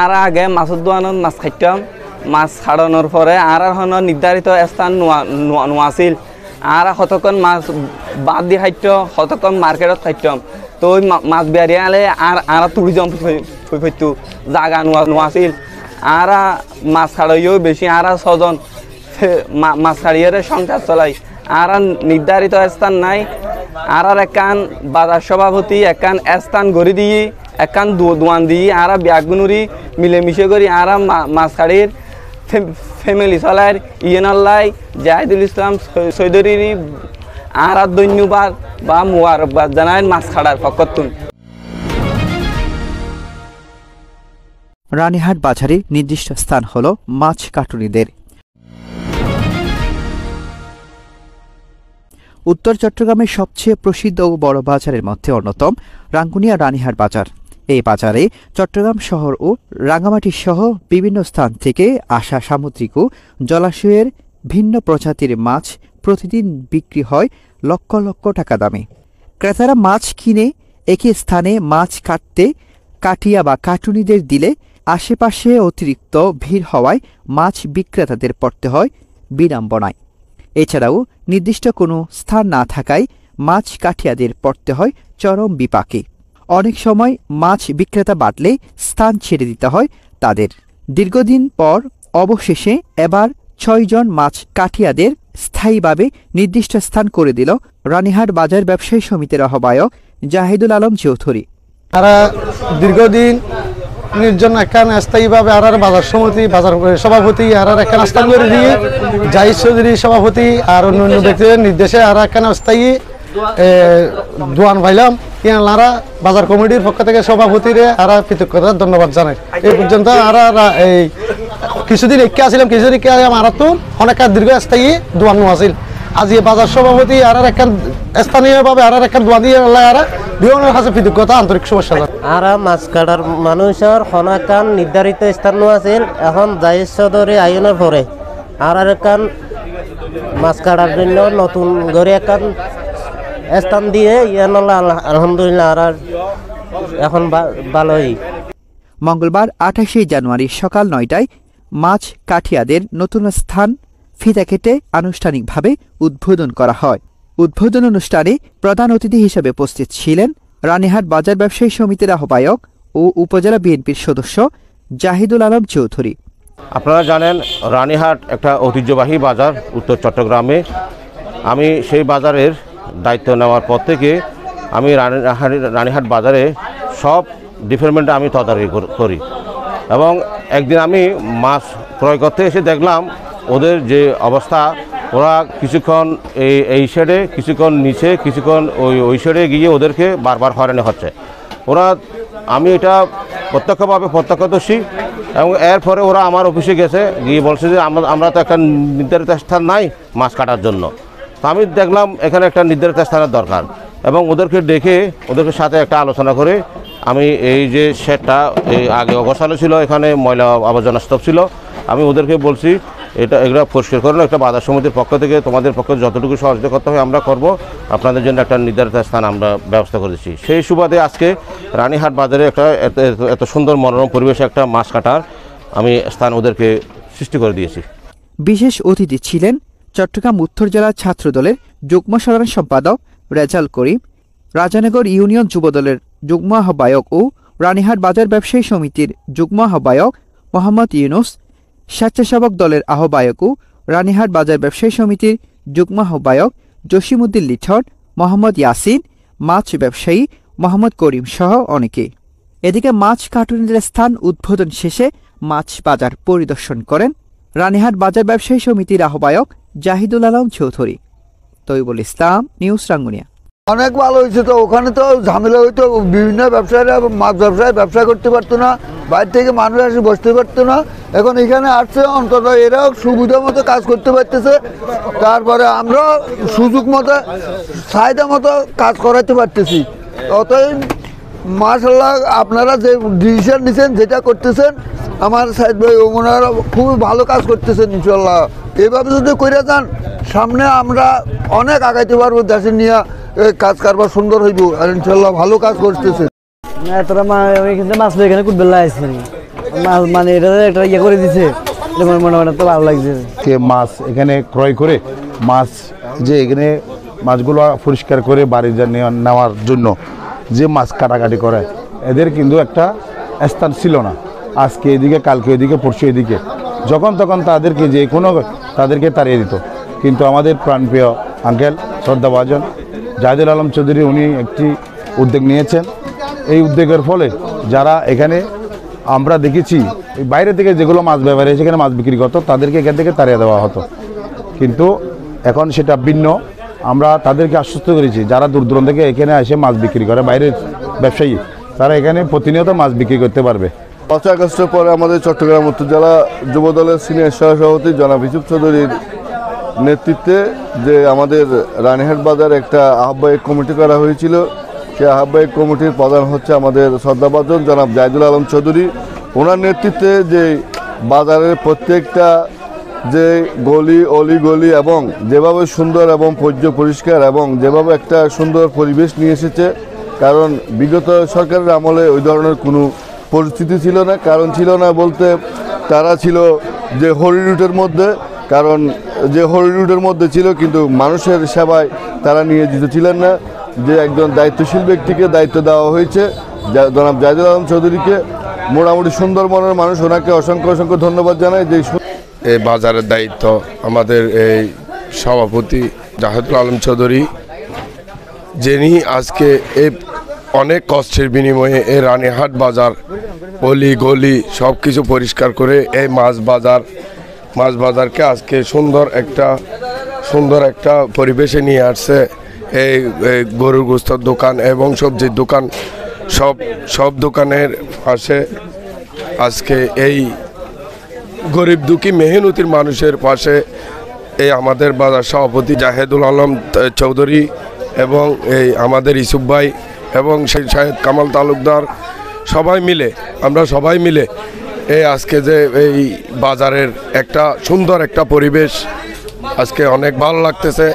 আর আগে মাছের দোকানত মাছ খাইতাম, মাছ ছাড়ানোর পরে আর নির্ধারিত স্থান নোয়াছিল। আর কতক্ষণ মাছ বাদ দিয়ে খাইতাম, কতক্ষণ মার্কেটত খাইতাম। তো ওই মাছ বেরিয়ে আলে আর টুরিজম হইতো জাগা নোয়াছিল। আর মাছ ছাড়াইও বেশি আর 6 জন মাছ ছাড়িয়ে সংসার চলাই। আর নির্ধারিত স্থান নাই। আর একখান বাজার সভাপতি একখান স্থান গড়ি দিয়ে একখান দোয়ান দিয়ে আর ব্যাগগুনুরি মিলেমিশে করি আর মাছ ছাড়ির ফ্যামিলি চলার ইয়েনাল্লাই জাহিদুল ইসলাম চৌধুরী আর ধন্যবাদ বা মুবারকবাদ জানাই মাছ ছাড়ার পক্ষতুন। রানীহাট বাজারে নির্দিষ্ট স্থান হল মাছ কাটুনিদের। উত্তর চট্টগ্রামের সবচেয়ে প্রসিদ্ধ ও বড় বাজারের মধ্যে অন্যতম রাঙ্গুনিয়া রানীহাট বাজার। এই বাজারে চট্টগ্রাম শহর ও রাঙ্গামাটি সহ বিভিন্ন স্থান থেকে আসা সামুদ্রিক ও জলাশয়ের ভিন্ন প্রজাতির মাছ প্রতিদিন বিক্রি হয় লক্ষ লক্ষ টাকা দামে। ক্রেতারা মাছ কিনে একই স্থানে মাছ কাটিয়া বা কাটুনিদের দিলে আশেপাশে অতিরিক্ত ভিড় হওয়ায় মাছ বিক্রেতাদের পড়তে হয় বিড়ম্বনায়। এছাড়াও নির্দিষ্ট কোনো স্থান না থাকায় মাছ কাঠিয়াদের পড়তে হয় চরম বিপাকে। অনেক সময় মাছ বিক্রেতা বাড়লে স্থান ছেড়ে দিতে হয় তাদের। দীর্ঘদিন পর অবশেষে এবার 6 জন মাছ কাঠিয়াদের স্থায়ীভাবে নির্দিষ্ট স্থান করে দিল রানীহাট বাজার ব্যবসায়ী সমিতির আহ্বায়ক জাহিদুল আলম চৌধুরী। তারা দীর্ঘদিন জন্য একখান স্থায়ীভাবে আর বাজার সমিতি বাজার সভাপতি আর একখান স্থান করে দিয়ে জাহিদ চৌধুরী সভাপতি আর অন্য অন্য ব্যক্তিদের নির্দেশে আর একখান স্থায়ী দোয়ান ভাইলাম কিনারা বাজার কমিটির পক্ষ থেকে সভাপতিরে আর কৃতজ্ঞতা ধন্যবাদ জানাই। এই পর্যন্ত আর এই কিছুদিন একে আসলাম, কিছুদিন একে আর তো অনেক দীর্ঘ স্থায়ী দোয়ান আছিল। আজ বাজার সভাপতি আর একখান স্থানীয়ভাবে আর একখান দোয়ান দিয়ে আর বিভিন্ন কাছে কৃতজ্ঞতা আন্তরিক শুভেচ্ছা। আর মাছ কাটার মানুষের হনাকান নির্ধারিত স্থান আছিল, এখন জাহিদ চৌধুরী আইনের পরে আর একখান মাছ কাটার জন্য নতুন করে একখান স্থান দিয়ে আলহামদুলিল্লাহ আর এখন ভালোই। মঙ্গলবার 28 জানুয়ারি সকাল 9টায় মাছ কাঠিয়াদের নতুন স্থান ফিতা কেটে আনুষ্ঠানিকভাবে উদ্বোধন করা হয়। উদ্বোধন অনুষ্ঠানে প্রধান অতিথি হিসেবে উপস্থিত ছিলেন রানীহাট বাজার ব্যবসায়ী সমিতির আহ্বায়ক ও উপজেলা বিএনপির সদস্য জাহিদুল আলম চৌধুরী। আপনারা জানেন রানীহাট একটা ঐতিহ্যবাহী বাজার উত্তর চট্টগ্রামে। আমি সেই বাজারের দায়িত্ব নেওয়ার পর থেকে আমি রানীহাট বাজারে সব ডিপার্টমেন্টে আমি তদারকি করি এবং একদিন আমি মাছ ক্রয় করতে এসে দেখলাম ওদের যে অবস্থা, ওরা কিছুক্ষণ এই সাইডে, কিছুক্ষণ নিচে, কিছুক্ষণ ওই সাইডে গিয়ে ওদেরকে বারবার হয়রানি হচ্ছে। আমি এটা প্রত্যক্ষদর্শী এবং এরপরে ওরা আমার অফিসে গেছে, গিয়ে বলছে যে আমরা তো একটা নির্ধারিত স্থান নাই মাছ কাটার জন্য। তো আমি দেখলাম এখানে একটা নির্ধারিত স্থানের দরকার এবং ওদেরকে ডেকে ওদেরকে সাথে একটা আলোচনা করে আমি এই যে শেডটা আগে অগোছালো ছিল, এখানে ময়লা আবর্জনা স্তূপ ছিল, আমি ওদেরকে বলছি এগুলো পরিষ্কার করুন, একটা বাজার সমিতির পক্ষ থেকে তোমাদের পক্ষে যতটুকু সহযোগিতা করতে হবে আমরা করব, আপনাদের জন্য একটা নির্ধারিত স্থান আমরা ব্যবস্থা করেছি। সেই সুবাদে আজকে রানীহাট বাজারে একটা এত সুন্দর মনোরম পরিবেশে একটা মাছ কাটার আমি স্থান ওদেরকে সৃষ্টি করে দিয়েছি। বিশেষ অতিথি ছিলেন চট্টগ্রাম উত্তর জেলা ছাত্রদলের যুগ্ম সাধারণ সম্পাদক রেজাল করিম, রাজানগর ইউনিয়ন যুবদলের যুগ্ম আহ্বায়ক ও রানীহাট বাজার ব্যবসায়ী সমিতির যুগ্ম আহ্বায়ক মোহাম্মদ ইউনুস, স্বেচ্ছাসেবক দলের আহ্বায়ক ও রানীহাট বাজার ব্যবসায়ী সমিতির যুগ্ম আহ্বায়ক জসিমউদ্দিন লিঠন, মোহাম্মদ ইয়াসিন, মাছ ব্যবসায়ী মোহাম্মদ করিম সহ অনেকে। এদিকে মাছ কার্টুনের স্থান উদ্বোধন শেষে মাছ বাজার পরিদর্শন করেন রানীহাট বাজার ব্যবসায়ী সমিতির আহ্বায়ক জাহিদুল আলম চৌধুরী। তৈবুল ইসলাম, নিউজ রাঙ্গুনিয়া। অনেক ভালো হয়েছে। তো ওখানে তো ঝামেলা হইতো, বিভিন্ন ব্যবসায়ীরা মাছ ব্যবসায় ব্যবসা করতে পারতো না, বাইরে থেকে মানুষ এসে বসতে পারতো না। এখন এখানে আসছে, অন্তত এরাও সুবিধা মতো কাজ করতে পারতেছে। তারপরে আমরা সুযোগ মতো চাহিদা মতো কাজ করাতে পারতেছি। অতএব মাশাআল্লাহ আপনারা যে ডিসিশন নিছেন, যেটা করতেছেন, আমার সাইদ ভাই ওনারা খুবই ভালো কাজ করতেছেন। ইনশাল্লাহ এভাবে যদি করে যান সামনে আমরা অনেক আগাইতে পারবো, দেশে নিয়ে কাজ কারবার সুন্দর হইব। আর ইনশাল্লাহ ভালো কাজ করতেছে। তোরা মাছ এখানে কুটবেলা আসছে মানে এটা একটা ইয়ে করে দিছে, মনে তো ভালো লাগছে। কে মাছ এখানে ক্রয় করে মাছ যে এখানে মাছগুলো পরিষ্কার করে বাড়ি নেওয়ার জন্য যে মাছ কাটাকাটি করে, এদের কিন্তু একটা স্থান ছিল না। আজকে এদিকে, কালকে এদিকে, পরশু এদিকে, যখন তখন তাদেরকে যে কোনো তাদেরকে তাড়িয়ে দিত। কিন্তু আমাদের প্রাণপ্রিয় আঙ্কেল শ্রদ্ধাভাজন জাহিদুল আলম চৌধুরী উনি একটি উদ্যোগ নিয়েছেন। এই উদ্যোগের ফলে যারা এখানে আমরা দেখেছি বাইরে থেকে যেগুলো মাছ ব্যবহার সেখানে মাছ বিক্রি করতো, তাদেরকে এখান থেকে তাড়িয়ে দেওয়া হতো। কিন্তু এখন সেটা ভিন্ন। আমরা তাদেরকে আশ্বস্ত করেছি যারা দূর দূরান্ত থেকে এখানে এসে মাছ বিক্রি করে, বাইরের ব্যবসায়ী, তারা এখানে প্রতিনিয়ত মাছ বিক্রি করতে পারবে। 5 আগস্টের পরে আমাদের চট্টগ্রাম উত্তর জেলা যুবদলের সিনিয়র সহসভাপতি জনাব ইউসুফ চৌধুরীর নেতৃত্বে যে আমাদের রানীহাট বাজার একটা আহ্বায়ক কমিটি করা হয়েছিল, সেই আহ্বায়ক কমিটির প্রধান হচ্ছে আমাদের শ্রদ্ধাভাজন জনাব জাহিদুল আলম চৌধুরী। ওনার নেতৃত্বে যে বাজারের প্রত্যেকটা যে গলি অলিগলি এবং যেভাবে সুন্দর এবং পরিষ্কার এবং যেভাবে একটা সুন্দর পরিবেশ নিয়ে এসেছে, কারণ বিগত সরকারের আমলে ওই ধরনের কোনো পরিস্থিতি ছিল না। কারণ ছিল না বলতে তারা ছিল যে হরিরুটের মধ্যে, কারণ যে হরিরুটের মধ্যে ছিল কিন্তু মানুষের সেবায় তারা নিয়োজিত ছিলেন না। যে একজন দায়িত্বশীল ব্যক্তিকে দায়িত্ব দেওয়া হয়েছে জনাব জাহিদুল আলম চৌধুরীকে, মোটামুটি সুন্দরবনের মানুষ ওনাকে অসংখ্য অসংখ্য ধন্যবাদ জানায়। যে এই বাজারের দায়িত্ব আমাদের এই সভাপতি জাহিদুল আলম চৌধুরী, যিনি আজকে এই অনেক কষ্টের বিনিময়ে এই রানীহাট বাজার অলি গলি সব কিছু পরিষ্কার করে এই মাছ বাজারকে আজকে সুন্দর একটা পরিবেশে নিয়ে আসছে। এই গরুর গোস্তের দোকান এবং সবজির দোকান সব দোকানের পাশে আজকে এই গরিব দুঃখী মেহনতির মানুষের পাশে এই আমাদের বাজার সভাপতি জাহিদুল আলম চৌধুরী এবং এই আমাদের ইসুফ ভাই এবং সেই শাহেদ কামাল তালুকদার আমরা সবাই মিলে এই আজকে যে এই বাজারের একটা সুন্দর একটা পরিবেশ আজকে অনেক ভালো লাগতেছে।